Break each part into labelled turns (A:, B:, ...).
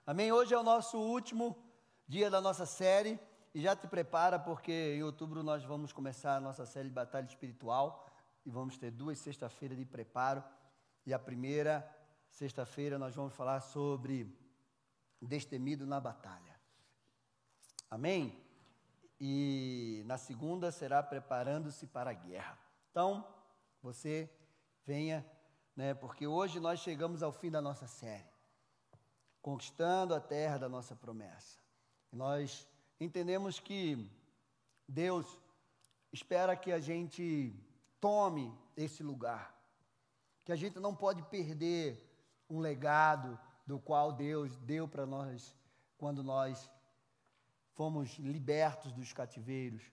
A: Amém? Hoje é o nosso último dia da nossa série e já te prepara porque em outubro nós vamos começar a nossa série de batalha espiritual e vamos ter 2 sexta-feiras de preparo e a primeira sexta-feira nós vamos falar sobre destemido na batalha. Amém? E na segunda será preparando-se para a guerra. Então, você venha, porque hoje nós chegamos ao fim da nossa série, conquistando a terra da nossa promessa. E nós entendemos que Deus espera que a gente tome esse lugar, que a gente não pode perder um legado do qual Deus deu para nós quando nós fomos libertos dos cativeiros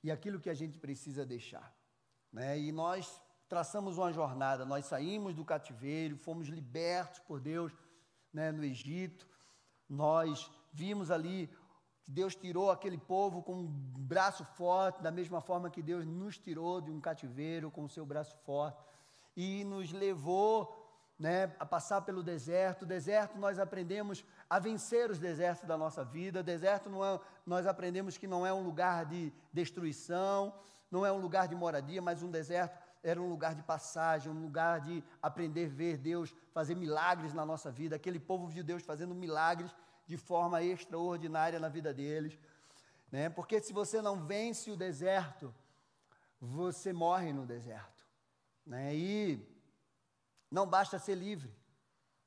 A: e aquilo que a gente precisa deixar, E nós traçamos uma jornada, nós saímos do cativeiro, fomos libertos por Deus, no Egito. Nós vimos ali que Deus tirou aquele povo com um braço forte, da mesma forma que Deus nos tirou de um cativeiro com o seu braço forte e nos levou a passar pelo deserto. O deserto nós aprendemos a vencer os desertos da nossa vida. O deserto nós aprendemos que não é um lugar de destruição, não é um lugar de moradia, mas um deserto era um lugar de passagem, um lugar de aprender a ver Deus fazer milagres na nossa vida. Aquele povo viu Deus fazendo milagres de forma extraordinária na vida deles, Porque se você não vence o deserto, você morre no deserto, E não basta ser livre,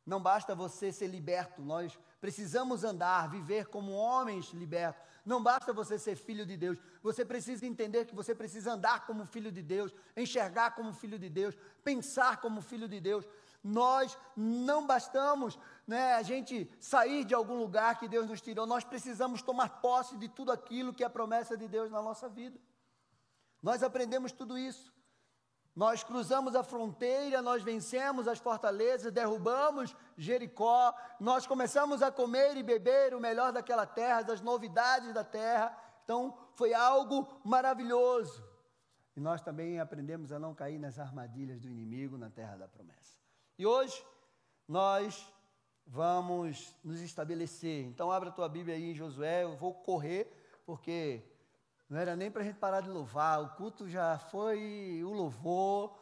A: não basta você ser liberto, nós precisamos andar, viver como homens libertos. Não basta você ser filho de Deus, você precisa entender que você precisa andar como filho de Deus, enxergar como filho de Deus, pensar como filho de Deus. Nós não bastamos, a gente sair de algum lugar que Deus nos tirou, nós precisamos tomar posse de tudo aquilo que é promessa de Deus na nossa vida. Nós aprendemos tudo isso. Nós cruzamos a fronteira, nós vencemos as fortalezas, derrubamos Jericó, nós começamos a comer e beber o melhor daquela terra, das novidades da terra. Então, foi algo maravilhoso. E nós também aprendemos a não cair nas armadilhas do inimigo na terra da promessa. E hoje, nós vamos nos estabelecer. Então, abra a tua Bíblia aí em Josué. Eu vou correr, porque não era nem para a gente parar de louvar, o culto já foi o louvor,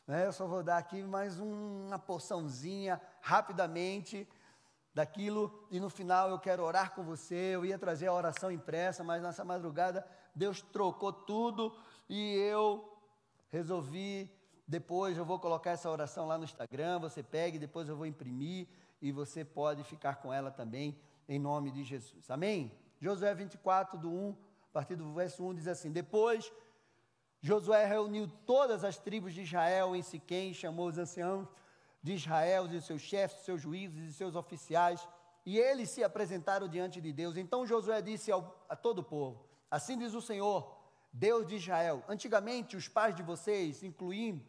A: Eu só vou dar aqui mais uma porçãozinha, rapidamente, daquilo, e no final eu quero orar com você. Eu ia trazer a oração impressa, mas nessa madrugada Deus trocou tudo, e eu resolvi, depois eu vou colocar essa oração lá no Instagram, você pega e depois eu vou imprimir, e você pode ficar com ela também, em nome de Jesus, amém? Josué 24, do 1, a partir do verso 1 diz assim: Depois Josué reuniu todas as tribos de Israel em Siquém, chamou os anciãos de Israel, e seus chefes, seus juízes e seus oficiais, e eles se apresentaram diante de Deus. Então Josué disse a todo o povo: Assim diz o Senhor, Deus de Israel: Antigamente os pais de vocês, incluindo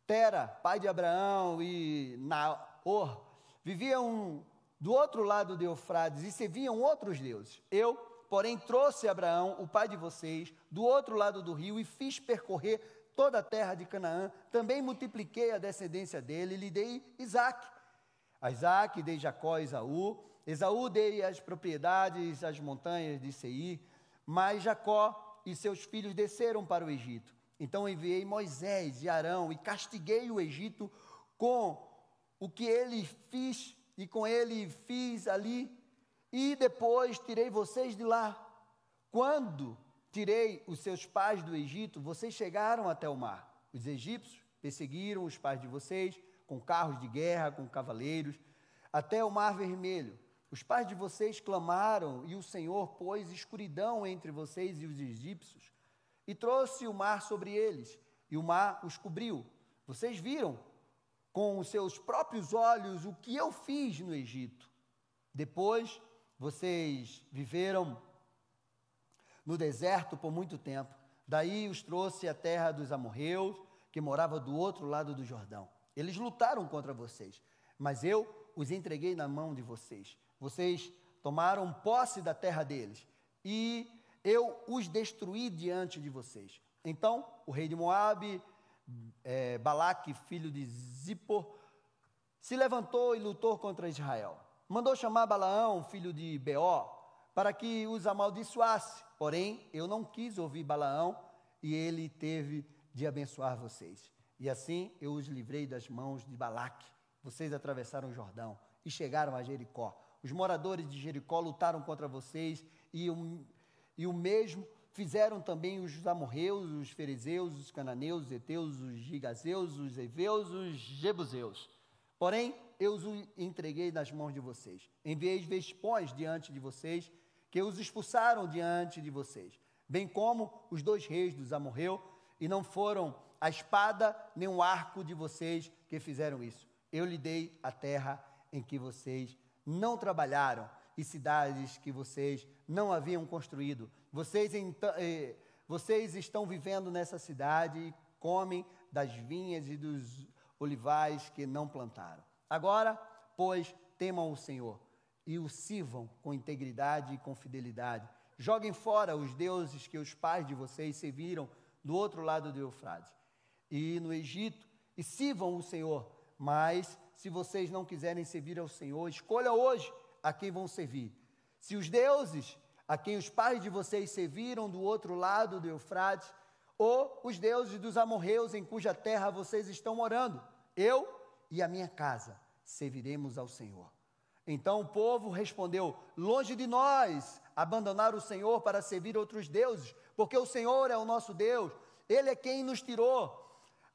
A: Tera, pai de Abraão, e Naor, viviam do outro lado do Eufrates e serviam outros deuses. Eu, porém, trouxe Abraão, o pai de vocês, do outro lado do rio e fiz percorrer toda a terra de Canaã. Também multipliquei a descendência dele e lhe dei Isaque. A Isaque dei Jacó e Esaú. Esaú dei as propriedades, as montanhas de Seir. Mas Jacó e seus filhos desceram para o Egito. Então enviei Moisés e Arão e castiguei o Egito com o que ele fiz, e com ele fiz ali. E depois tirei vocês de lá. Quando tirei os seus pais do Egito, vocês chegaram até o mar. Os egípcios perseguiram os pais de vocês com carros de guerra, com cavaleiros, até o mar vermelho. Os pais de vocês clamaram e o Senhor pôs escuridão entre vocês e os egípcios e trouxe o mar sobre eles, e o mar os cobriu. Vocês viram com os seus próprios olhos o que eu fiz no Egito. Depois vocês viveram no deserto por muito tempo. Daí os trouxe à terra dos amorreus, que morava do outro lado do Jordão. Eles lutaram contra vocês, mas eu os entreguei na mão de vocês. Vocês tomaram posse da terra deles, e eu os destruí diante de vocês. Então o rei de Moabe, Balaque, filho de Zippor, se levantou e lutou contra Israel. mandou chamar Balaão, filho de Beó, para que os amaldiçoasse. Porém, eu não quis ouvir Balaão, e ele teve de abençoar vocês. E assim eu os livrei das mãos de Balaque. Vocês atravessaram o Jordão e chegaram a Jericó. Os moradores de Jericó lutaram contra vocês, e o mesmo fizeram também os amorreus, os fariseus, os cananeus, os heteus, os gigazeus, os heveus, os jebuseus. Porém, eu os entreguei nas mãos de vocês. Enviei vespões diante de vocês, que os expulsaram diante de vocês, bem como os 2 reis dos amorreus, e não foram a espada nem o arco de vocês que fizeram isso. Eu lhe dei a terra em que vocês não trabalharam, e cidades que vocês não haviam construído. Vocês estão vivendo nessa cidade e comem das vinhas e dos olivais que não plantaram. Agora, pois, temam o Senhor e o sirvam com integridade e com fidelidade. Joguem fora os deuses que os pais de vocês serviram do outro lado do Eufrate e no Egito, e sirvam o Senhor. Mas, se vocês não quiserem servir ao Senhor, escolha hoje a quem vão servir. Se os deuses a quem os pais de vocês serviram do outro lado do Eufrates, ou os deuses dos amorreus em cuja terra vocês estão morando, eu e a minha casa serviremos ao Senhor. Então o povo respondeu: longe de nós abandonar o Senhor para servir outros deuses, porque o Senhor é o nosso Deus, Ele é quem nos tirou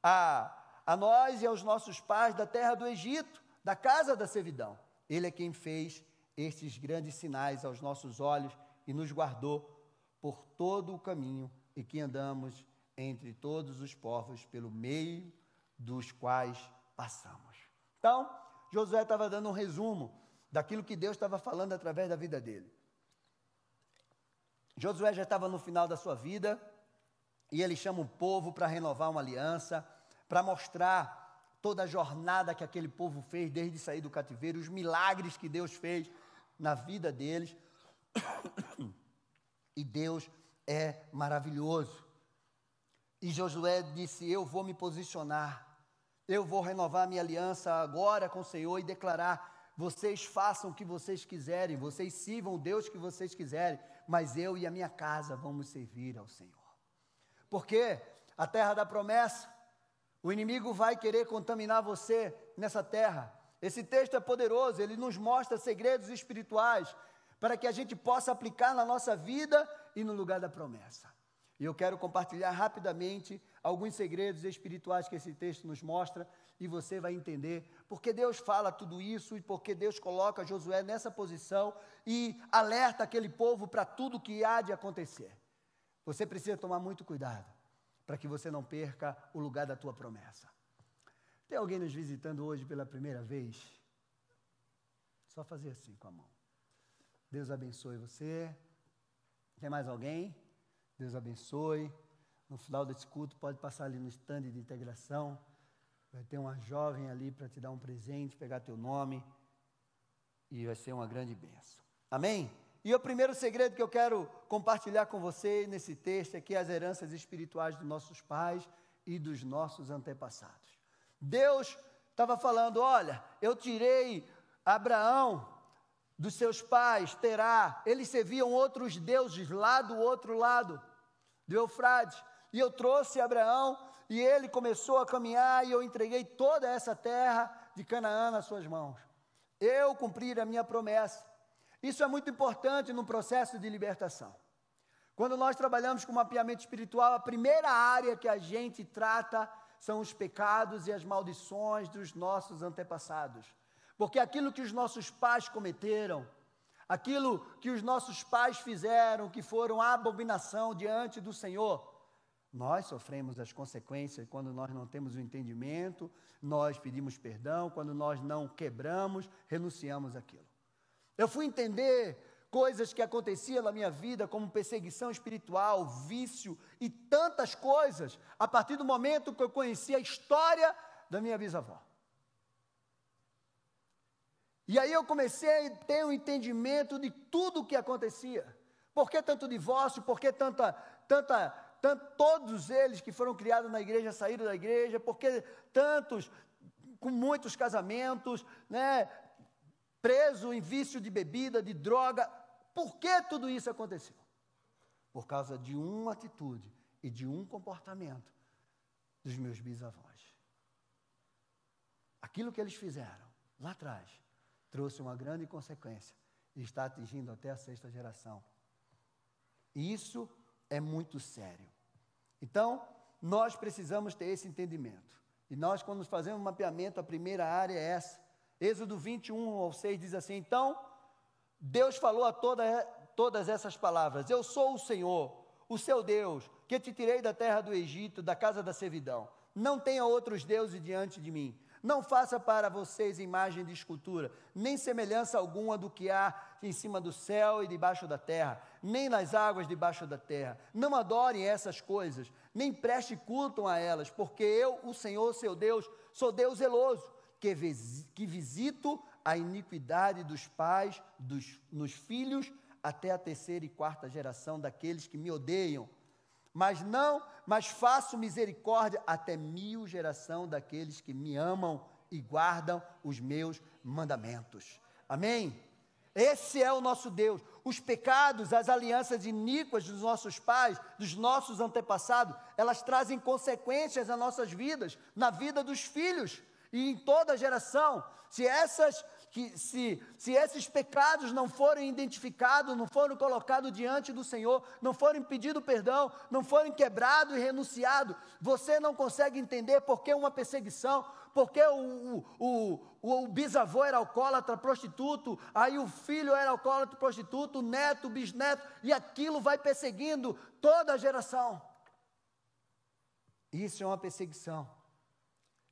A: a nós e aos nossos pais da terra do Egito, da casa da servidão. Ele é quem fez estes grandes sinais aos nossos olhos e nos guardou por todo o caminho e que andamos entre todos os povos pelo meio dos quais passamos. Então, Josué estava dando um resumo daquilo que Deus estava falando através da vida dele. Josué já estava no final da sua vida e ele chama o povo para renovar uma aliança, para mostrar toda a jornada que aquele povo fez desde sair do cativeiro, os milagres que Deus fez na vida deles. E Deus é maravilhoso. E Josué disse: eu vou me posicionar, eu vou renovar minha aliança agora com o Senhor e declarar: vocês façam o que vocês quiserem, vocês sirvam o Deus que vocês quiserem, mas eu e a minha casa vamos servir ao Senhor. Porque a terra da promessa, o inimigo vai querer contaminar você nessa terra. Esse texto é poderoso, ele nos mostra segredos espirituais para que a gente possa aplicar na nossa vida e no lugar da promessa. E eu quero compartilhar rapidamente alguns segredos espirituais que esse texto nos mostra, e você vai entender porque Deus fala tudo isso e porque Deus coloca Josué nessa posição e alerta aquele povo para tudo que há de acontecer. Você precisa tomar muito cuidado para que você não perca o lugar da tua promessa. Tem alguém nos visitando hoje pela primeira vez? Só fazer assim com a mão. Deus abençoe você. Tem mais alguém? Deus abençoe. No final desse culto, pode passar ali no stand de integração. Vai ter uma jovem ali para te dar um presente, pegar teu nome. E vai ser uma grande bênção. Amém? E o primeiro segredo que eu quero compartilhar com você nesse texto é que as heranças espirituais dos nossos pais e dos nossos antepassados. Deus estava falando: olha, eu tirei Abraão dos seus pais, Terá, eles serviam outros deuses lá do outro lado do Eufrates, e eu trouxe Abraão, e ele começou a caminhar, e eu entreguei toda essa terra de Canaã nas suas mãos. Eu cumpri a minha promessa. Isso é muito importante no processo de libertação. Quando nós trabalhamos com mapeamento espiritual, a primeira área que a gente trata são os pecados e as maldições dos nossos antepassados. Porque aquilo que os nossos pais cometeram, aquilo que os nossos pais fizeram, que foram abominação diante do Senhor, nós sofremos as consequências quando nós não temos o entendimento, nós pedimos perdão, quando nós não quebramos, renunciamos àquilo. Eu fui entender coisas que aconteciam na minha vida, como perseguição espiritual, vício e tantas coisas, a partir do momento que eu conheci a história da minha bisavó. E aí eu comecei a ter um entendimento de tudo o que acontecia. Por que tanto divórcio? Por que todos eles que foram criados na igreja saíram da igreja? Por que tantos com muitos casamentos, né? preso em vício de bebida, de droga. Por que tudo isso aconteceu? Por causa de uma atitude e de um comportamento dos meus bisavós. Aquilo que eles fizeram lá atrás trouxe uma grande consequência e está atingindo até a 6ª geração. E isso é muito sério. Então, nós precisamos ter esse entendimento. E nós, quando fazemos um mapeamento, a primeira área é essa. Êxodo 21:6 diz assim: então, Deus falou a todas essas palavras: eu sou o Senhor, o seu Deus, que te tirei da terra do Egito, da casa da servidão. Não tenha outros deuses diante de mim. Não faça para vocês imagem de escultura, nem semelhança alguma do que há em cima do céu e debaixo da terra, nem nas águas debaixo da terra. Não adorem essas coisas, nem preste culto a elas, porque eu, o Senhor, seu Deus, sou Deus zeloso, que visito a iniquidade dos pais nos filhos, até a 3ª e 4ª geração daqueles que me odeiam. Mas faço misericórdia até 1000 geração daqueles que me amam e guardam os meus mandamentos. Amém? Esse é o nosso Deus. Os pecados, as alianças iníquas dos nossos pais, dos nossos antepassados, elas trazem consequências nas nossas vidas, na vida dos filhos e em toda a geração. Se esses pecados não forem identificados, não forem colocados diante do Senhor, não forem pedido perdão, não forem quebrados e renunciados, você não consegue entender por que uma perseguição, porque o bisavô era alcoólatra, prostituto, aí o filho era alcoólatra, prostituto, o neto, o bisneto, e aquilo vai perseguindo toda a geração. Isso é uma perseguição.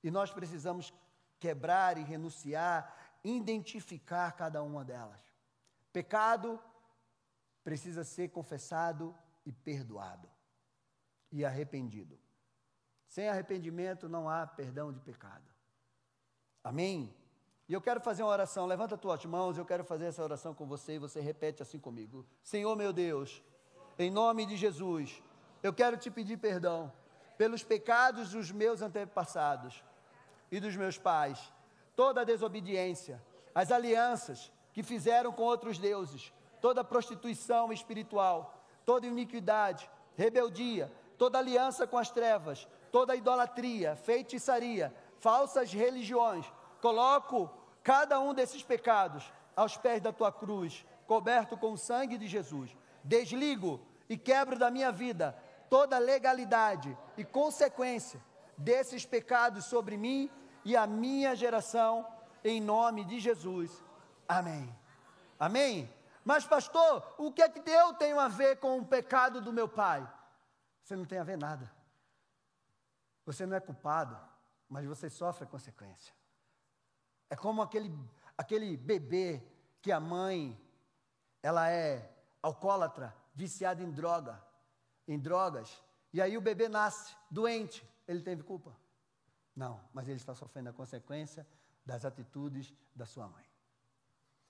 A: E nós precisamos quebrar e renunciar, identificar cada uma delas. Pecado precisa ser confessado e perdoado e arrependido. Sem arrependimento não há perdão de pecado. Amém? E eu quero fazer uma oração. Levanta as tuas mãos, eu quero fazer essa oração com você e você repete assim comigo. Senhor meu Deus, em nome de Jesus, eu quero te pedir perdão pelos pecados dos meus antepassados e dos meus pais, toda a desobediência, as alianças que fizeram com outros deuses, toda a prostituição espiritual, toda iniquidade, rebeldia, toda aliança com as trevas, toda idolatria, feitiçaria, falsas religiões. Coloco cada um desses pecados aos pés da tua cruz, coberto com o sangue de Jesus. Desligo e quebro da minha vida toda legalidade e consequência desses pecados sobre mim e a minha geração, em nome de Jesus. Amém. Amém? Mas pastor, o que é que eu tenho a ver com o pecado do meu pai? Você não tem a ver nada. Você não é culpado, mas você sofre a consequência. É como aquele bebê que a mãe, ela é alcoólatra, viciada em drogas, e aí o bebê nasce doente, ele teve culpa? Não, mas ele está sofrendo a consequência das atitudes da sua mãe.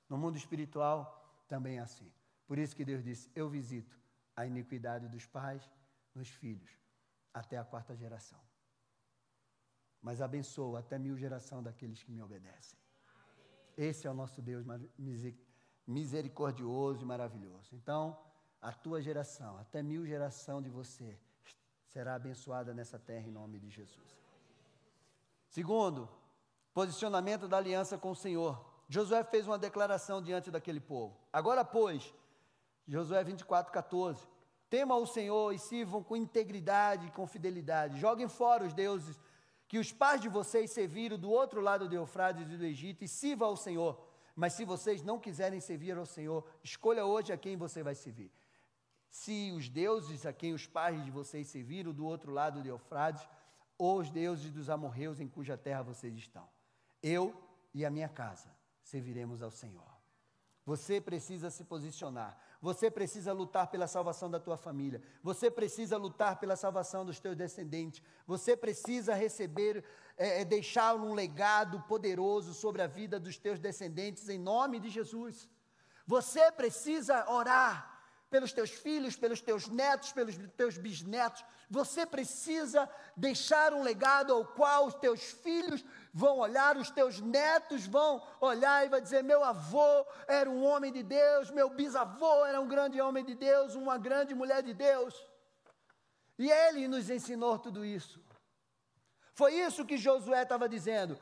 A: No mundo espiritual também é assim. Por isso que Deus disse: eu visito a iniquidade dos pais nos filhos, até a 4ª geração. Mas abençoo até 1000 geração daqueles que me obedecem. Esse é o nosso Deus misericordioso e maravilhoso. Então, a tua geração, até 1000 geração de você, será abençoada nessa terra em nome de Jesus. Segundo, posicionamento da aliança com o Senhor. Josué fez uma declaração diante daquele povo. Agora, pois, Josué 24:14, temam o Senhor e sirvam com integridade e com fidelidade. Joguem fora os deuses que os pais de vocês serviram do outro lado do Eufrates e do Egito, e sirva ao Senhor. Mas se vocês não quiserem servir ao Senhor, escolha hoje a quem você vai servir. Se os deuses a quem os pais de vocês serviram do outro lado do Eufrates, ou os deuses dos amorreus em cuja terra vocês estão. Eu e a minha casa serviremos ao Senhor. Você precisa se posicionar. Você precisa lutar pela salvação da tua família. Você precisa lutar pela salvação dos teus descendentes. Você precisa receber, deixar um legado poderoso sobre a vida dos teus descendentes em nome de Jesus. Você precisa orar pelos teus filhos, pelos teus netos, pelos teus bisnetos. Você precisa deixar um legado ao qual os teus filhos vão olhar, os teus netos vão olhar e vai dizer: meu avô era um homem de Deus, meu bisavô era um grande homem de Deus, uma grande mulher de Deus. E ele nos ensinou tudo isso. Foi isso que Josué estava dizendo.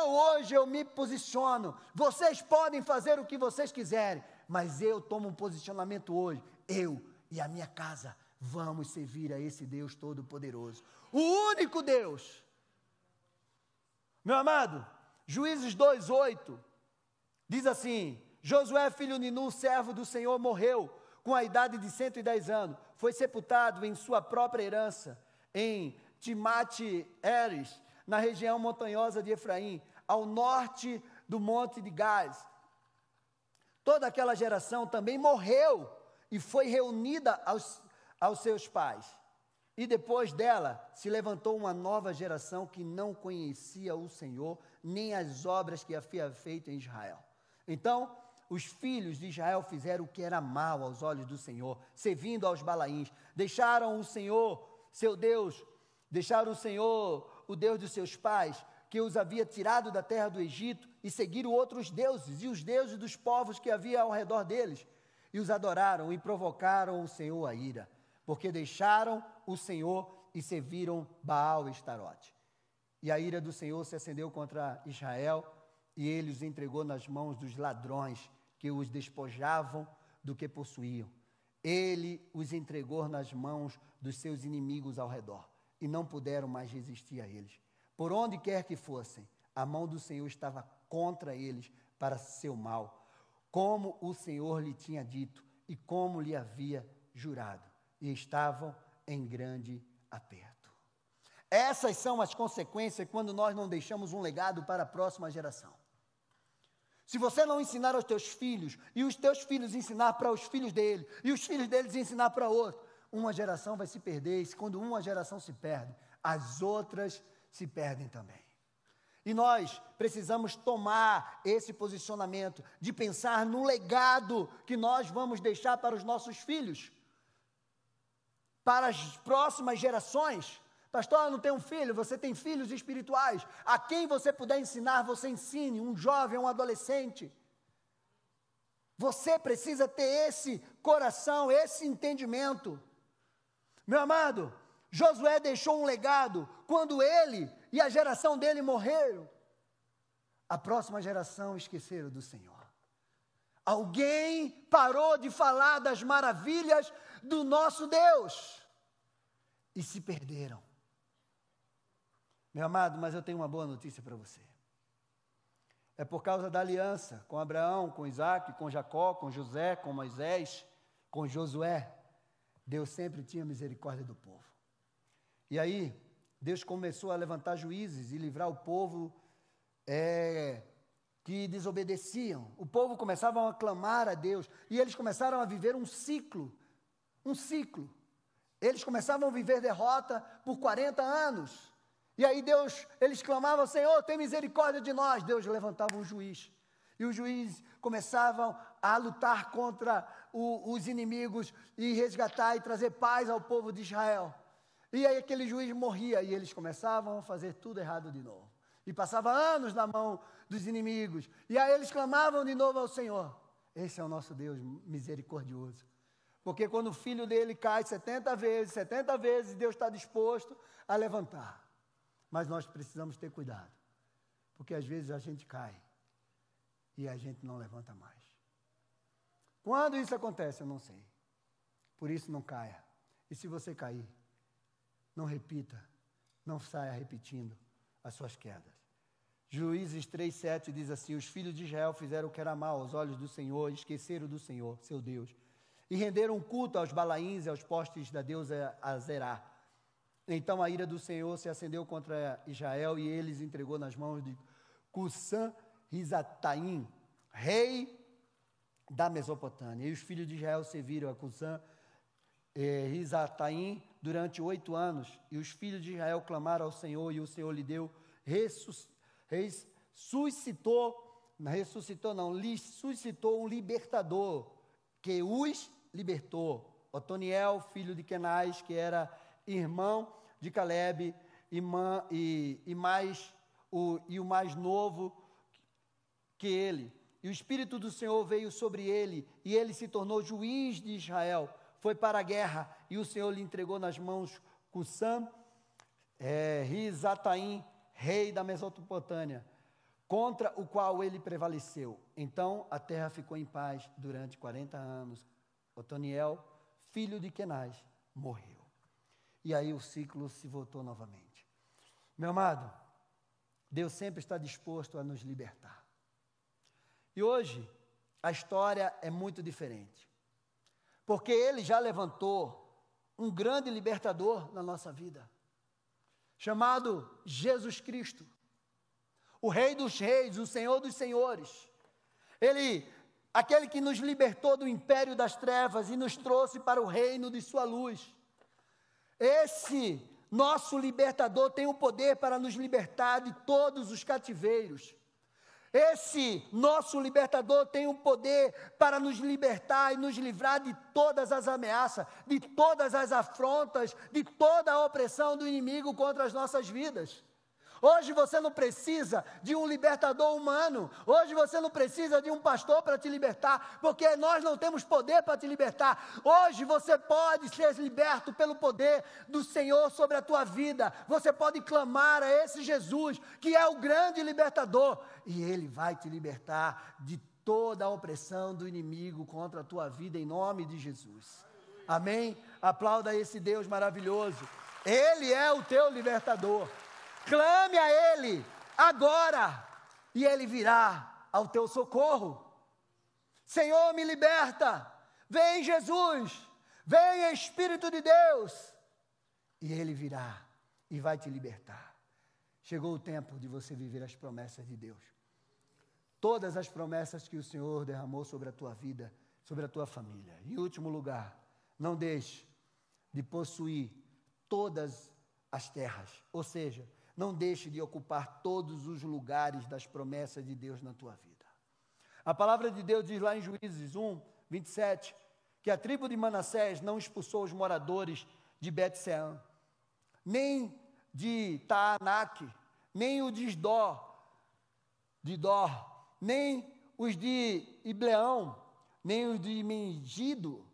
A: Hoje eu me posiciono. Vocês podem fazer o que vocês quiserem, mas eu tomo um posicionamento hoje. Eu e a minha casa vamos servir a esse Deus Todo-Poderoso. O único Deus. Meu amado, Juízes 2:8 diz assim: Josué, filho de Nun, servo do Senhor, morreu com a idade de 110 anos. Foi sepultado em sua própria herança, em Timate-Heres, na região montanhosa de Efraim, ao norte do monte de Gás. Toda aquela geração também morreu e foi reunida aos seus pais. E depois dela se levantou uma nova geração que não conhecia o Senhor, nem as obras que havia feito em Israel. Então, os filhos de Israel fizeram o que era mal aos olhos do Senhor, servindo aos Balaíns. Deixaram o Senhor, seu Deus, deixaram o Senhor, o Deus dos seus pais, que os havia tirado da terra do Egito, e seguiram outros deuses, e os deuses dos povos que havia ao redor deles, e os adoraram e provocaram o Senhor a ira, porque deixaram o Senhor e serviram Baal e Astarote. E a ira do Senhor se acendeu contra Israel, e ele os entregou nas mãos dos ladrões, que os despojavam do que possuíam. Ele os entregou nas mãos dos seus inimigos ao redor, e não puderam mais resistir a eles. Por onde quer que fossem, a mão do Senhor estava contra eles para seu mal, como o Senhor lhe tinha dito e como lhe havia jurado, e estavam em grande aperto. Essas são as consequências quando nós não deixamos um legado para a próxima geração. Se você não ensinar aos teus filhos, e os teus filhos ensinar para os filhos dele, e os filhos deles ensinar para outro, uma geração vai se perder, e quando uma geração se perde, as outras se perdem também. E nós precisamos tomar esse posicionamento de pensar no legado que nós vamos deixar para os nossos filhos, para as próximas gerações. Pastor, eu não tenho um filho, você tem filhos espirituais. A quem você puder ensinar, você ensine, um jovem, um adolescente. Você precisa ter esse coração, esse entendimento. Meu amado, Josué deixou um legado. Quando ele e a geração dele morreram, a próxima geração esqueceram do Senhor. Alguém parou de falar das maravilhas do nosso Deus e se perderam. Meu amado, mas eu tenho uma boa notícia para você. É por causa da aliança com Abraão, com Isaac, com Jacó, com José, com Moisés, com Josué. Deus sempre tinha misericórdia do povo. E aí, Deus começou a levantar juízes e livrar o povo que desobedeciam. O povo começava a clamar a Deus e eles começaram a viver um ciclo. Eles começavam a viver derrota por 40 anos. E aí eles clamavam: Senhor, tem misericórdia de nós. Deus levantava um juiz. E os juízes começavam a lutar contra os inimigos e resgatar e trazer paz ao povo de Israel. E aí aquele juiz morria e eles começavam a fazer tudo errado de novo. E passava anos na mão dos inimigos. E aí eles clamavam de novo ao Senhor. Esse é o nosso Deus misericordioso. Porque quando o filho dele cai 70 vezes, Deus está disposto a levantar. Mas nós precisamos ter cuidado, porque às vezes a gente cai e a gente não levanta mais. Quando isso acontece, eu não sei. Por isso não caia. E se você cair, não repita, não saia repetindo as suas quedas. Juízes 3:7 diz assim: os filhos de Israel fizeram o que era mal aos olhos do Senhor, esqueceram do Senhor, seu Deus, e renderam culto aos Balaíns e aos postes da deusa Azerá. Então a ira do Senhor se acendeu contra Israel e ele os entregou nas mãos de Cusã-Risataim, rei da Mesopotâmia. E os filhos de Israel serviram a Cusã-Risataim durante 8 anos. E os filhos de Israel clamaram ao Senhor e o Senhor lhe deu, lhes suscitou um libertador que os libertou. Otoniel, filho de Kenaz, que era irmão de Calebe, o mais novo que ele. E o Espírito do Senhor veio sobre ele, e ele se tornou juiz de Israel. Foi para a guerra, e o Senhor lhe entregou nas mãos Cusã, Risataim, rei da Mesopotâmia, contra o qual ele prevaleceu. Então a terra ficou em paz durante 40 anos. Otoniel, filho de Kenaz, morreu. E aí o ciclo se voltou novamente. Meu amado, Deus sempre está disposto a nos libertar. E hoje, a história é muito diferente. Porque Ele já levantou um grande libertador na nossa vida, chamado Jesus Cristo, o Rei dos Reis, o Senhor dos Senhores. Ele, aquele que nos libertou do império das trevas e nos trouxe para o reino de sua luz. Esse nosso libertador tem o poder para nos libertar de todos os cativeiros. Esse nosso libertador tem o poder para nos libertar e nos livrar de todas as ameaças, de todas as afrontas, de toda a opressão do inimigo contra as nossas vidas. Hoje você não precisa de um libertador humano. Hoje você não precisa de um pastor para te libertar, porque nós não temos poder para te libertar. Hoje você pode ser liberto pelo poder do Senhor sobre a tua vida. Você pode clamar a esse Jesus, que é o grande libertador, e Ele vai te libertar de toda a opressão do inimigo contra a tua vida, em nome de Jesus. Amém? Aplauda esse Deus maravilhoso. Ele é o teu libertador. Clame a Ele agora, e Ele virá ao teu socorro. Senhor, me liberta. Vem Jesus, vem Espírito de Deus. E Ele virá e vai te libertar. Chegou o tempo de você viver as promessas de Deus. Todas as promessas que o Senhor derramou sobre a tua vida, sobre a tua família. Em último lugar, não deixe de possuir todas as terras, ou seja, não deixe de ocupar todos os lugares das promessas de Deus na tua vida. A palavra de Deus diz lá em Juízes 1, 27, que a tribo de Manassés não expulsou os moradores de Bet-Sean, nem de Taanac, nem o de Dor, nem os de Ibleão, nem os de Megido,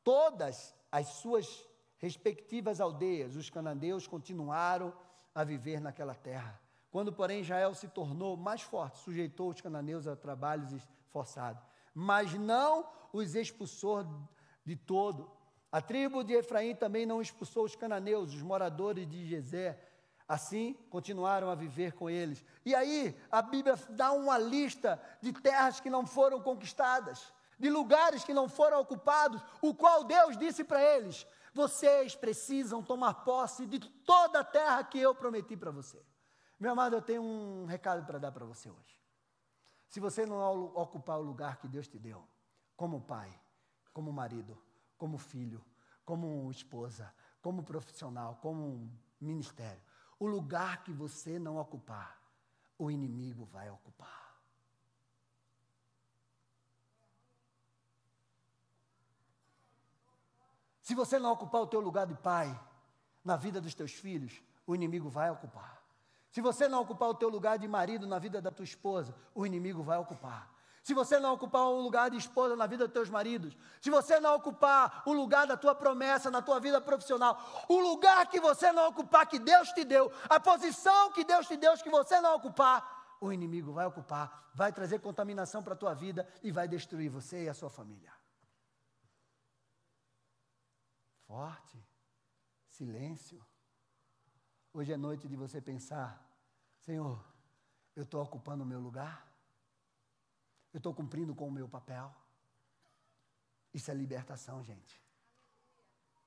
A: todas as suas respectivas aldeias. Os cananeus continuaram a viver naquela terra. Quando, porém, Israel se tornou mais forte, sujeitou os cananeus a trabalhos forçados, mas não os expulsou de todo. A tribo de Efraim também não expulsou os cananeus, os moradores de Gezer. Assim, continuaram a viver com eles. E aí, a Bíblia dá uma lista de terras que não foram conquistadas, de lugares que não foram ocupados, o qual Deus disse para eles: vocês precisam tomar posse de toda a terra que eu prometi para você. Meu amado, eu tenho um recado para dar para você hoje. Se você não ocupar o lugar que Deus te deu, como pai, como marido, como filho, como esposa, como profissional, como ministério, o lugar que você não ocupar, o inimigo vai ocupar. Se você não ocupar o teu lugar de pai na vida dos teus filhos, o inimigo vai ocupar. Se você não ocupar o teu lugar de marido na vida da tua esposa, o inimigo vai ocupar. Se você não ocupar o lugar de esposa na vida dos teus maridos, se você não ocupar o lugar da tua promessa na tua vida profissional, o lugar que você não ocupar, que Deus te deu, a posição que Deus te deu, que você não ocupar, o inimigo vai ocupar, vai trazer contaminação para a tua vida e vai destruir você e a sua família. Forte, silêncio. Hoje é noite de você pensar: Senhor, eu estou ocupando o meu lugar? Eu estou cumprindo com o meu papel? Isso é libertação, gente.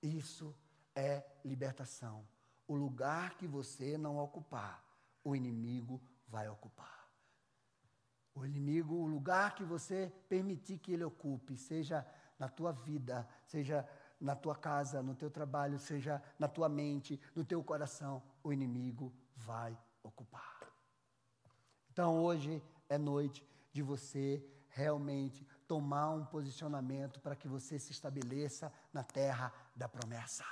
A: Isso é libertação. O lugar que você não ocupar, o inimigo vai ocupar. O inimigo, o lugar que você permitir que ele ocupe, seja na tua vida, seja na tua casa, no teu trabalho, seja na tua mente, no teu coração, o inimigo vai ocupar. Então hoje é noite de você realmente tomar um posicionamento para que você se estabeleça na terra da promessa.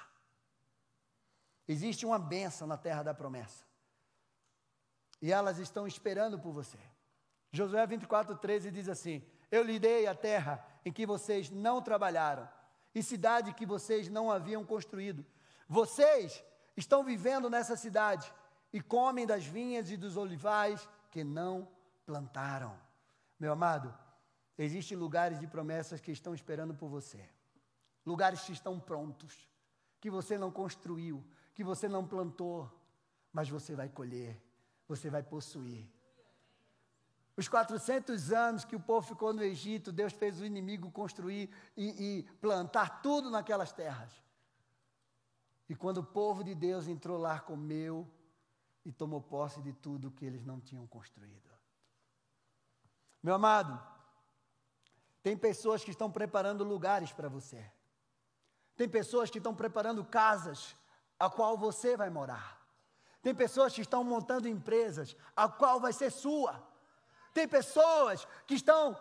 A: Existe uma bênção na terra da promessa. E elas estão esperando por você. Josué 24:13 diz assim: eu lhe dei a terra em que vocês não trabalharam, e cidade que vocês não haviam construído. Vocês estão vivendo nessa cidade e comem das vinhas e dos olivais que não plantaram. Meu amado, existem lugares de promessas que estão esperando por você. Lugares que estão prontos, que você não construiu, que você não plantou, mas você vai colher, você vai possuir. Os 400 anos que o povo ficou no Egito, Deus fez o inimigo construir e plantar tudo naquelas terras. E quando o povo de Deus entrou lá, comeu e tomou posse de tudo que eles não tinham construído. Meu amado, tem pessoas que estão preparando lugares para você. Tem pessoas que estão preparando casas a qual você vai morar. Tem pessoas que estão montando empresas a qual vai ser sua. Tem pessoas que estão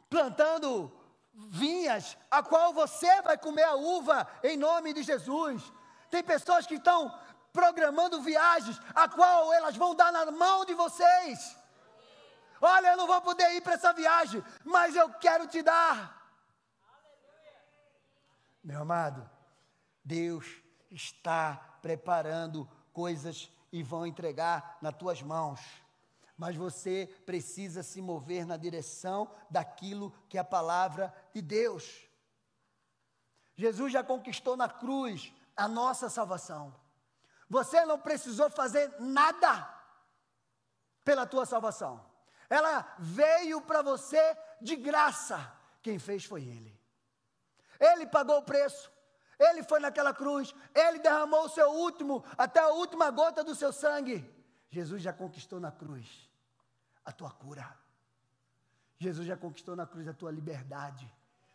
A: plantando vinhas, a qual você vai comer a uva em nome de Jesus. Tem pessoas que estão programando viagens, a qual elas vão dar na mão de vocês. Olha, eu não vou poder ir para essa viagem, mas eu quero te dar. Meu amado, Deus está preparando coisas e vão entregar nas tuas mãos. Mas você precisa se mover na direção daquilo que é a palavra de Deus. Jesus já conquistou na cruz a nossa salvação. Você não precisou fazer nada pela tua salvação. Ela veio para você de graça. Quem fez foi Ele. Ele pagou o preço. Ele foi naquela cruz. Ele derramou o seu último, até a última gota do seu sangue. Jesus já conquistou na cruz a tua cura. Jesus já conquistou na cruz a tua liberdade,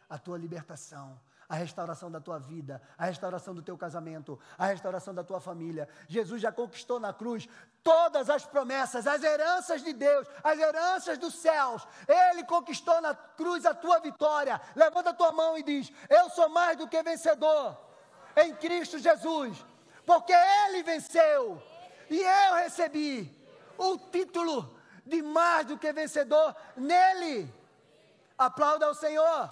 A: a tua libertação, a restauração da tua vida, a restauração do teu casamento, a restauração da tua família. Jesus já conquistou na cruz todas as promessas, as heranças de Deus, as heranças dos céus. Ele conquistou na cruz a tua vitória. Levanta a tua mão e diz: eu sou mais do que vencedor em Cristo Jesus, porque Ele venceu e eu recebi o título de mais do que vencedor nele. Aplauda ao Senhor.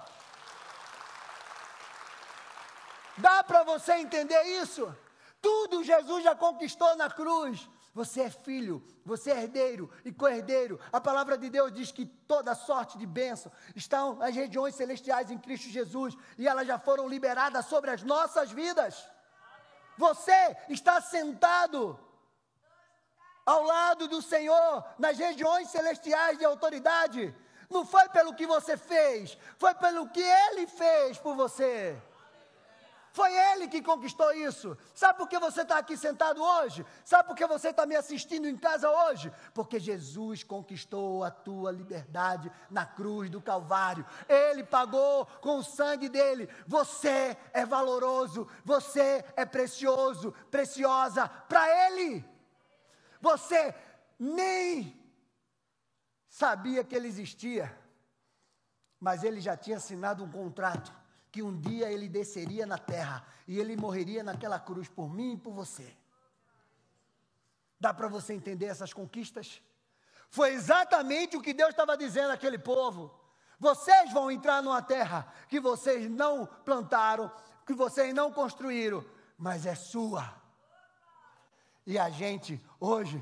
A: Dá para você entender isso? Tudo Jesus já conquistou na cruz. Você é filho, você é herdeiro e co-herdeiro. A palavra de Deus diz que toda sorte de bênção estão nas regiões celestiais em Cristo Jesus, e elas já foram liberadas sobre as nossas vidas. Você está sentado ao lado do Senhor, nas regiões celestiais de autoridade. Não foi pelo que você fez, foi pelo que Ele fez por você. Foi Ele que conquistou isso. Sabe por que você está aqui sentado hoje? Sabe por que você está me assistindo em casa hoje? Porque Jesus conquistou a tua liberdade na cruz do Calvário. Ele pagou com o sangue dele. Você é valoroso, você é precioso, preciosa para Ele. Você nem sabia que Ele existia, mas Ele já tinha assinado um contrato, que um dia Ele desceria na terra, e Ele morreria naquela cruz por mim e por você. Dá para você entender essas conquistas? Foi exatamente o que Deus estava dizendo àquele povo. Vocês vão entrar numa terra que vocês não plantaram, que vocês não construíram, mas é sua. E a gente, hoje,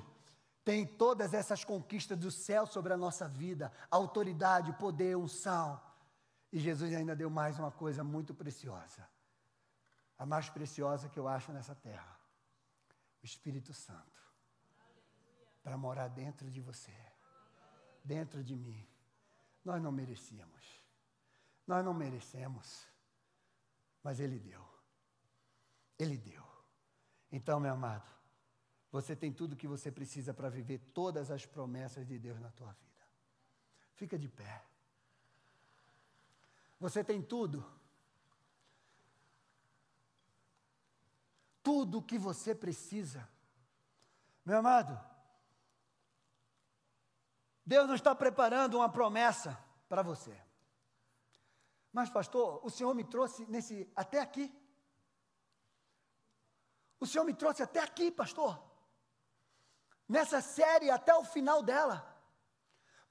A: tem todas essas conquistas do céu sobre a nossa vida, autoridade, poder, unção. E Jesus ainda deu mais uma coisa muito preciosa, a mais preciosa que eu acho nessa terra: o Espírito Santo, para morar dentro de você, dentro de mim. Nós não merecíamos, nós não merecemos, mas Ele deu, Ele deu. Então, meu amado, você tem tudo que você precisa para viver todas as promessas de Deus na tua vida. Fica de pé. Você tem tudo. Tudo o que você precisa. Meu amado, Deus não está preparando uma promessa para você. Mas, pastor, o Senhor me trouxe até aqui. O Senhor me trouxe até aqui, pastor. Nessa série até o final dela.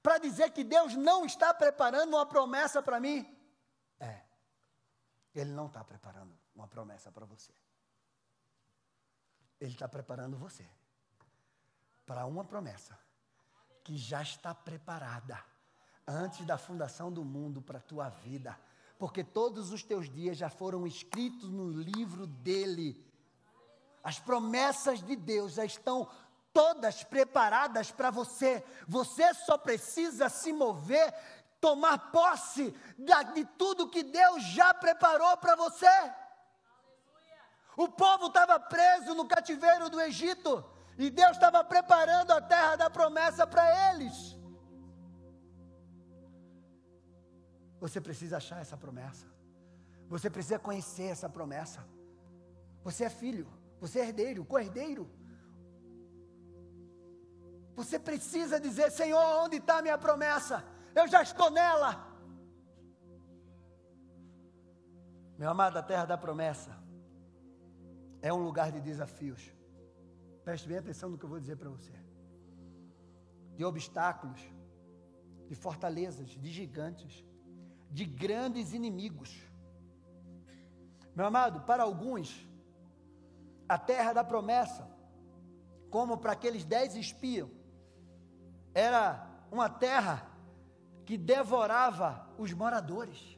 A: Para dizer que Deus não está preparando uma promessa para mim. Ele não está preparando uma promessa para você. Ele está preparando você para uma promessa que já está preparada antes da fundação do mundo para a tua vida. Porque todos os teus dias já foram escritos no livro dele. As promessas de Deus já estão todas preparadas para você. Você só precisa se mover, tomar posse de tudo que Deus já preparou para você. O povo estava preso no cativeiro do Egito e Deus estava preparando a terra da promessa para eles. Você precisa achar essa promessa. Você precisa conhecer essa promessa. Você é filho, você é herdeiro, co-herdeiro. Você precisa dizer: Senhor, onde está a minha promessa? Eu já estou nela. Meu amado, a terra da promessa é um lugar de desafios. Preste bem atenção no que eu vou dizer para você. De obstáculos, de fortalezas, de gigantes, de grandes inimigos. Meu amado, para alguns, a terra da promessa, como para aqueles 10 espias, era uma terra que devorava os moradores.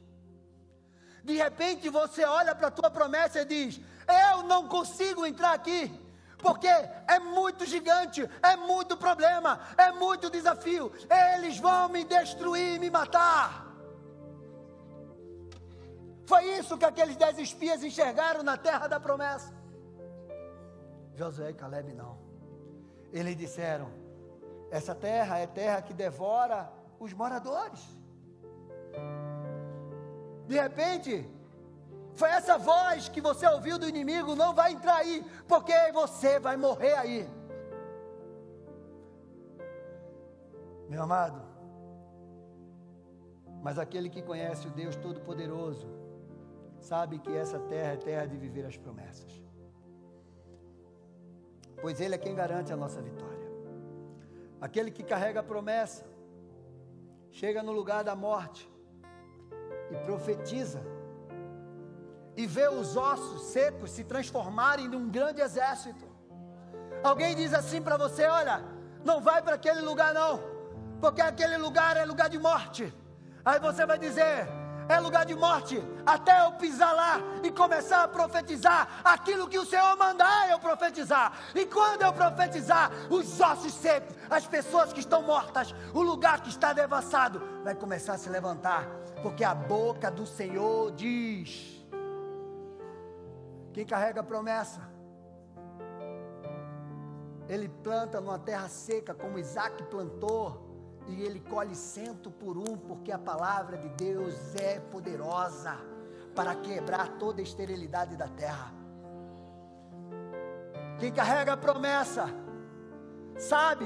A: De repente você olha para a tua promessa e diz: eu não consigo entrar aqui, porque é muito gigante, é muito problema, é muito desafio, eles vão me destruir, me matar. Foi isso que aqueles 10 espias enxergaram na terra da promessa. Josué e Caleb não. Eles disseram: essa terra é terra que devora os moradores. De repente, foi essa voz que você ouviu do inimigo: não vai entrar aí, porque você vai morrer aí. Meu amado, mas aquele que conhece o Deus Todo-Poderoso sabe que essa terra é terra de viver as promessas, pois Ele é quem garante a nossa vitória. Aquele que carrega a promessa chega no lugar da morte e profetiza e vê os ossos secos se transformarem num grande exército. Alguém diz assim para você: olha, não vai para aquele lugar não, porque aquele lugar é lugar de morte. Aí você vai dizer: é lugar de morte, até eu pisar lá e começar a profetizar aquilo que o Senhor mandar eu profetizar. E quando eu profetizar, os ossos secos, as pessoas que estão mortas, o lugar que está devastado, vai começar a se levantar, porque a boca do Senhor diz. Quem carrega a promessa, ele planta numa terra seca, como Isaac plantou, e ele colhe 100 por 1, porque a palavra de Deus é poderosa para quebrar toda a esterilidade da terra. Quem carrega a promessa sabe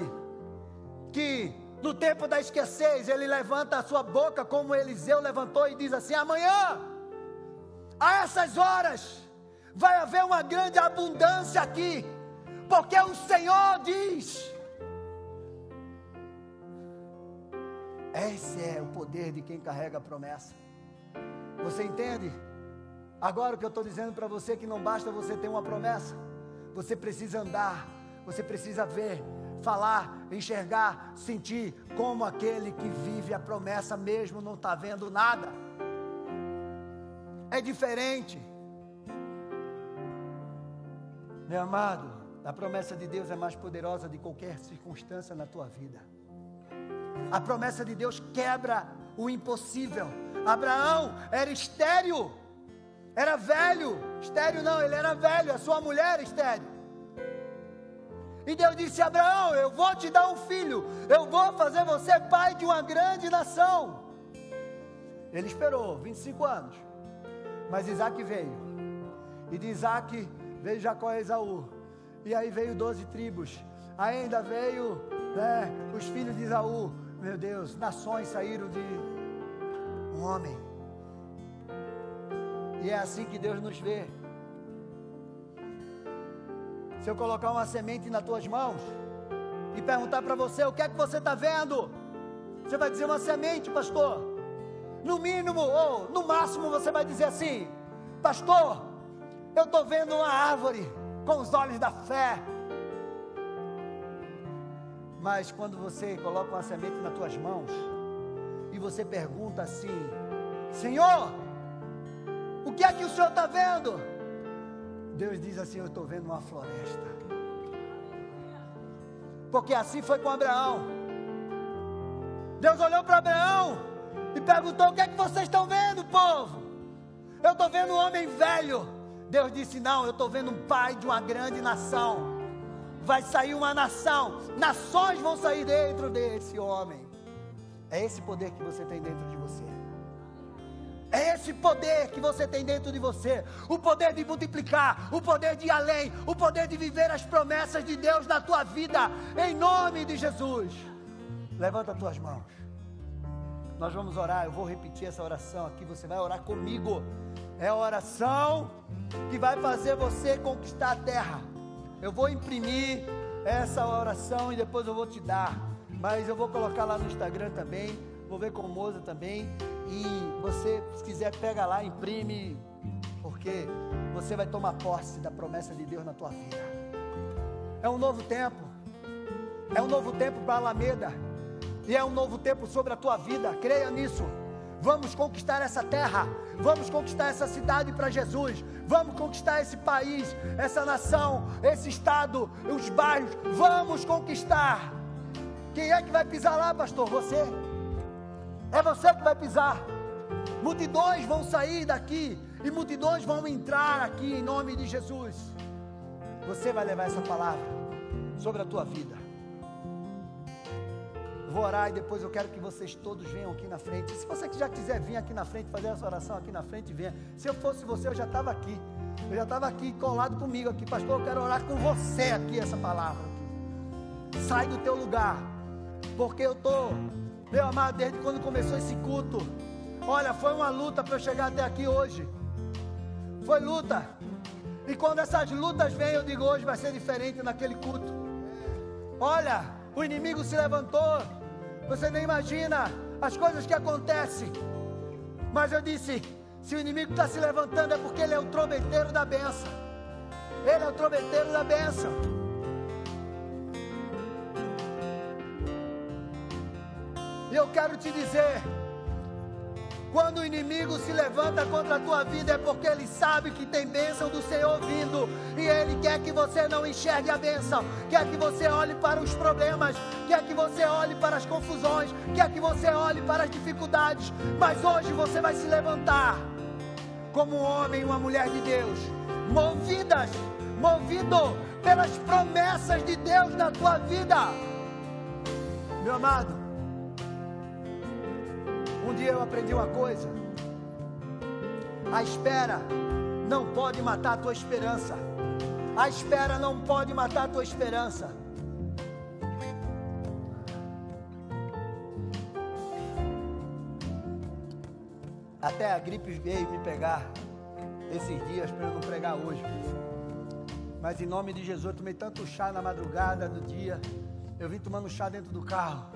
A: que no tempo da escassez ele levanta a sua boca, como Eliseu levantou, e diz assim: amanhã, a essas horas, vai haver uma grande abundância aqui, porque o Senhor diz. Esse é o poder de quem carrega a promessa. Você entende? Agora o que eu estou dizendo para você, que não basta você ter uma promessa, você precisa andar, você precisa ver, falar, enxergar, sentir como aquele que vive a promessa mesmo não está vendo nada. É diferente. Meu amado, a promessa de Deus é mais poderosa de qualquer circunstância na tua vida. A promessa de Deus quebra o impossível. Abraão era estéril, era velho. Estéril não, ele era velho, a sua mulher era estéril. E Deus disse: Abraão, eu vou te dar um filho, eu vou fazer você pai de uma grande nação. Ele esperou 25 anos, mas Isaac veio. E de Isaac veio Jacó e Esaú. E aí veio 12 tribos. Ainda veio os filhos de Esaú. Meu Deus, nações saíram de um homem. E é assim que Deus nos vê. Se eu colocar uma semente nas tuas mãos e perguntar para você, o que é que você está vendo? Você vai dizer uma semente, pastor. No mínimo, ou no máximo, você vai dizer assim, pastor, eu estou vendo uma árvore com os olhos da fé. Mas quando você coloca uma semente nas tuas mãos e você pergunta assim, Senhor, o que é que o Senhor está vendo? Deus diz assim, eu estou vendo uma floresta. Porque assim foi com Abraão. Deus olhou para Abraão e perguntou, o que é que vocês estão vendo, povo? Eu estou vendo um homem velho. Deus disse, não, eu estou vendo um pai de uma grande nação. Vai sair uma nação, nações vão sair dentro desse homem. É esse poder que você tem dentro de você. É esse poder que você tem dentro de você. O poder de multiplicar, o poder de ir além, o poder de viver as promessas de Deus na tua vida, em nome de Jesus. Levanta as tuas mãos. Nós vamos orar, eu vou repetir essa oração aqui, você vai orar comigo. É a oração que vai fazer você conquistar a terra. Eu vou imprimir essa oração e depois eu vou te dar. Mas eu vou colocar lá no Instagram também. Vou ver com o Moza também. E você, se quiser, pega lá, imprime. Porque você vai tomar posse da promessa de Deus na tua vida. É um novo tempo. É um novo tempo para a Alameda. E é um novo tempo sobre a tua vida. Creia nisso. Vamos conquistar essa terra. Vamos conquistar essa cidade para Jesus. Vamos conquistar esse país, essa nação, esse estado, os bairros. Vamos conquistar. Quem é que vai pisar lá, pastor? Você. É você que vai pisar. Multidões vão sair daqui e multidões vão entrar aqui em nome de Jesus. Você vai levar essa palavra sobre a tua vida. Vou orar e depois eu quero que vocês todos venham aqui na frente. Se você já quiser vir aqui na frente, fazer essa oração aqui na frente, venha. Se eu fosse você, eu já estava aqui. Eu já estava aqui colado comigo aqui. Pastor, eu quero orar com você aqui essa palavra. Sai do teu lugar. Porque eu estou, meu amado, desde quando começou esse culto. Olha, foi uma luta para eu chegar até aqui hoje. Foi luta. E quando essas lutas vêm, eu digo, hoje vai ser diferente naquele culto. Olha, o inimigo se levantou. Você nem imagina as coisas que acontecem. Mas eu disse, se o inimigo está se levantando é porque ele é o trombeteiro da bênção. Ele é o trombeteiro da bênção. E eu quero te dizer, quando o inimigo se levanta contra a tua vida é porque ele sabe que tem bênção do Senhor vindo. E ele quer que você não enxergue a bênção. Quer que você olhe para os problemas. Quer que você olhe para as confusões. Quer que você olhe para as dificuldades. Mas hoje você vai se levantar como um homem e uma mulher de Deus. Movido pelas promessas de Deus na tua vida. Meu amado, um dia eu aprendi uma coisa. A espera não pode matar a tua esperança. A espera não pode matar a tua esperança. Até a gripe veio me pegar esses dias para eu não pregar hoje. Mas em nome de Jesus, eu tomei tanto chá na madrugada do dia. Eu vim tomando chá dentro do carro.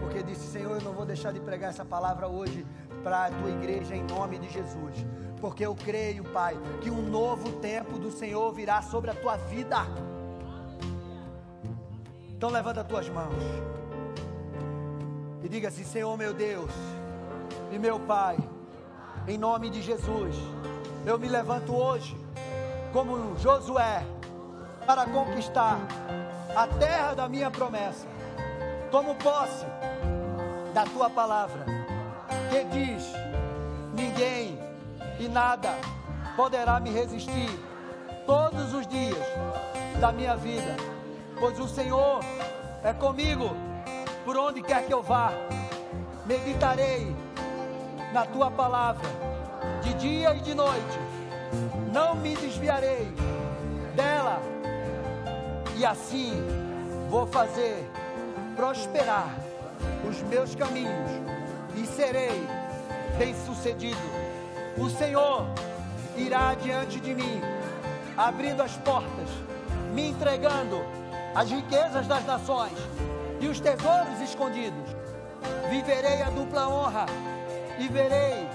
A: Porque disse, Senhor, eu não vou deixar de pregar essa palavra hoje para a tua igreja em nome de Jesus. Porque eu creio, Pai, que um novo tempo do Senhor virá sobre a tua vida. Então levanta as tuas mãos e diga assim, Senhor meu Deus e meu Pai, em nome de Jesus, eu me levanto hoje como Josué para conquistar a terra da minha promessa. Tomo posse da tua palavra, que diz, ninguém e nada poderá me resistir todos os dias da minha vida, pois o Senhor é comigo por onde quer que eu vá. Meditarei na tua palavra de dia e de noite, não me desviarei dela, e assim vou fazer prosperar os meus caminhos e serei bem-sucedido. O Senhor irá diante de mim, abrindo as portas, me entregando as riquezas das nações e os tesouros escondidos. Viverei a dupla honra e verei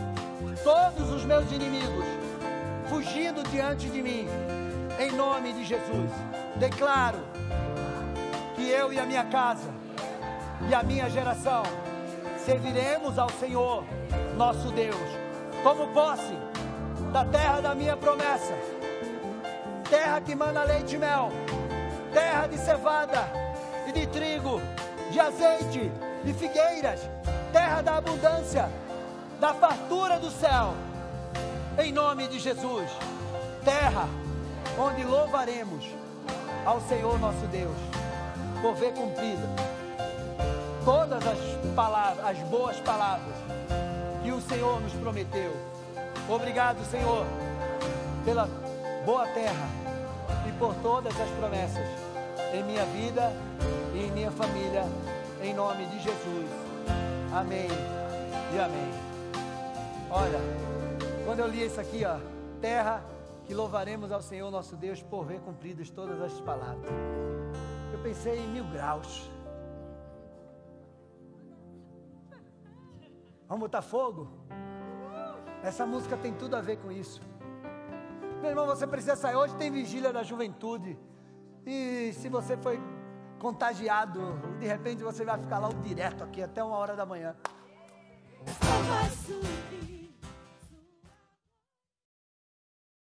A: todos os meus inimigos fugindo diante de mim, em nome de Jesus. Declaro que eu e a minha casa e a minha geração serviremos ao Senhor nosso Deus, como posse da terra da minha promessa, terra que mana leite e mel, terra de cevada e de trigo, de azeite e figueiras, terra da abundância, da fartura do céu, em nome de Jesus. Terra onde louvaremos ao Senhor nosso Deus, por ver cumprida todas as palavras, as boas palavras que o Senhor nos prometeu. Obrigado, Senhor, pela boa terra e por todas as promessas em minha vida e em minha família, em nome de Jesus. Amém e amém. Olha, quando eu li isso aqui, ó, terra que louvaremos ao Senhor nosso Deus por ver cumpridas todas as palavras, eu pensei em 1000 graus. Vamos botar fogo? Essa música tem tudo a ver com isso. Meu irmão, você precisa sair. Hoje tem vigília da juventude. E se você foi contagiado, de repente você vai ficar lá direto aqui até 1h da manhã.